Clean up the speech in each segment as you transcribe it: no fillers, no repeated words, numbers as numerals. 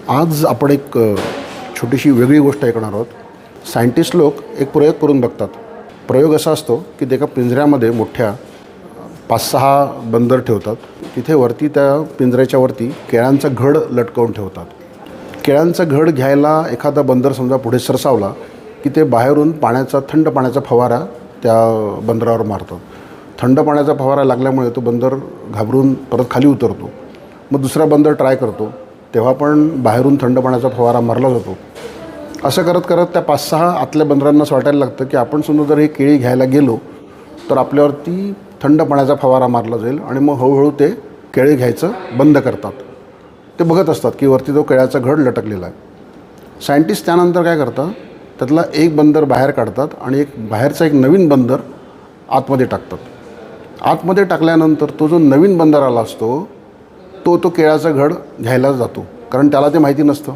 आज आपण एक छोटीशी वेगळी गोष्ट ऐकणार आहोत. सायंटिस्ट लोक एक प्रयोग करून बघतात. प्रयोग असा असतो की ते एका पिंजऱ्यामध्ये मोठ्या 5-6 बंदर ठेवतात. तिथे वरती त्या पिंजऱ्याच्या वरती केळ्यांचा घड लटकवून ठेवतात. केळ्यांचा घड घ्यायला एखादा बंदर समजा पुढे सरसावला की ते बाहेरून थंड पाण्याचा फवारा त्या बंदरावर मारतात. थंड पाण्याचा फवारा लागल्यामुळे तो बंदर घाबरून परत खाली उतरतो. मग दुसरा बंदर ट्राय करतो, तेव्हा पण बाहेरून थंड पाण्याचा फवारा मारला जातो. असं करत करत त्या 5-6 आतल्या बंदरांना असं वाटायला लागतं की आपण सुद्धा जर हे केळी घ्यायला गेलो तर आपल्यावरती थंड पाण्याचा फवारा मारला जाईल आणि मग हळूहळू ते केळी घ्यायचं बंद करतात. ते बघत असतात की वरती तो केळ्याचा घड लटकलेला आहे. सायंटिस्ट त्यानंतर काय करतात, त्यातला एक बंदर बाहेर काढतात आणि बाहेरचा एक नवीन बंदर आतमध्ये टाकतात. आतमध्ये टाकल्यानंतर तो जो नवीन बंदर आला असतो तो केळ्याचा घड घ्यायला जातो, कारण त्याला ते माहिती नसतं.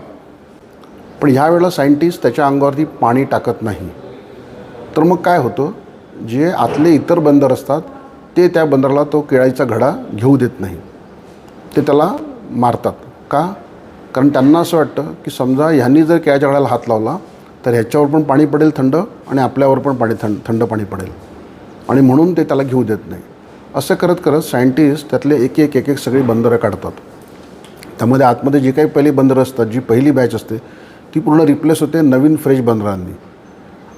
पण ह्या वेळेला सायंटिस्ट त्याच्या अंगावरती पाणी टाकत नाही. तर मग काय होतं, जे आतले इतर बंदर असतात ते त्या बंदराला तो केळीचा घडा घेऊ देत नाही. ते त्याला मारतात. का? कारण त्यांना असं वाटतं की समजा ह्यांनी जर केळ्याच्या घडाला हात लावला तर ह्याच्यावर पण पाणी पडेल थंड आणि आपल्यावर पण थंड पाणी पडेल, आणि म्हणून ते त्याला घेऊ देत नाही. असं करत करत सायंटिस्ट त्यातले एक सगळी बंदरं काढतात. त्यामध्ये आतमध्ये जी काही पहिली बंदरं असतात, जी पहिली बॅच असते ती पूर्ण रिप्लेस होते नवीन फ्रेश बंदरांनी.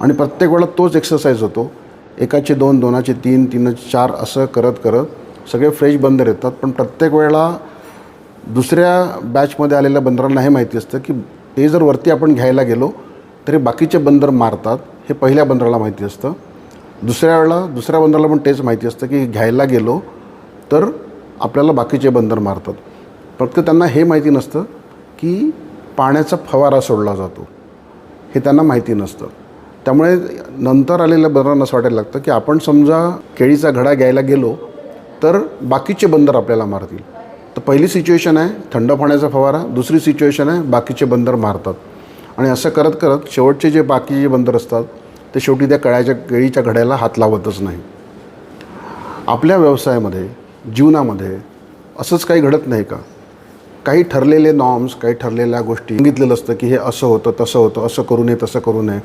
आणि प्रत्येक वेळा तोच एक्सरसाइज होतो. एकाचे 2, 2चे 3, 3चे 4 असं करत करत सगळे फ्रेश बंदर येतात. पण प्रत्येक वेळेला दुसऱ्या बॅचमध्ये आलेल्या बंदरांना हे माहिती असतं की ते जर वरती आपण घ्यायला गेलो तरी बाकीचे बंदर मारतात. हे पहिल्या बंदराला माहिती असतं. दुसऱ्या वेळेला दुसऱ्या बंदराला पण तेच माहिती असतं की घ्यायला गेलो तर आपल्याला बाकीचे बंदर मारतात. फक्त त्यांना हे माहिती नसतं की पाण्याचा फवारा सोडला जातो, हे त्यांना माहिती नसतं. त्यामुळे नंतर आलेल्या बंदरांना असं वाटायला लागतं की आपण समजा केळीचा घडा घ्यायला गेलो तर बाकीचे बंदर आपल्याला मारतील. तर पहिली सिच्युएशन आहे थंड पाण्याचा फवारा, दुसरी सिच्युएशन आहे बाकीचे बंदर मारतात. आणि असं करत करत शेवटचे जे बाकीचे बंदर असतात ते शेवटी त्या केळीच्या घड्याला हात लावतच नाही. आपल्या व्यवसायामध्ये, जीवनामध्ये असंच काही घडत नाही का? काही ठरलेले नॉर्म्स, काही ठरलेल्या गोष्टी सांगितलेलं असतं की हे असं होतं तसं होतं, असं करू नये तसं करू नये.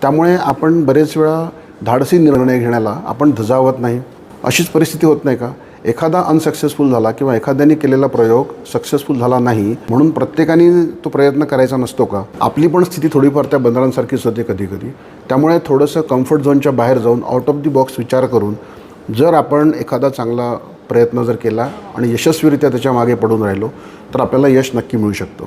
त्यामुळे आपण बरेच वेळा धाडसी निर्णय घेण्याला आपण धजावत नाही. अशीच परिस्थिती होत नाही का? एखादा अनसक्सेसफुल झाला किंवा एखाद्याने केलेला प्रयोग सक्सेसफुल झाला नाही म्हणून प्रत्येकाने तो प्रयत्न करायचा नसतो का? आपली पण स्थिती थोडीफार त्या बंदरांसारखीच होते कधी कधी. त्यामुळे थोडंसं कम्फर्ट झोनच्या बाहेर जाऊन आउट ऑफ दी बॉक्स विचार करून जर आपण एखादा चांगला प्रयत्न जर केला आणि यशस्वीरित्या त्याच्या मागे पडून राहिलो तर आपल्याला यश नक्की मिळू शकतं.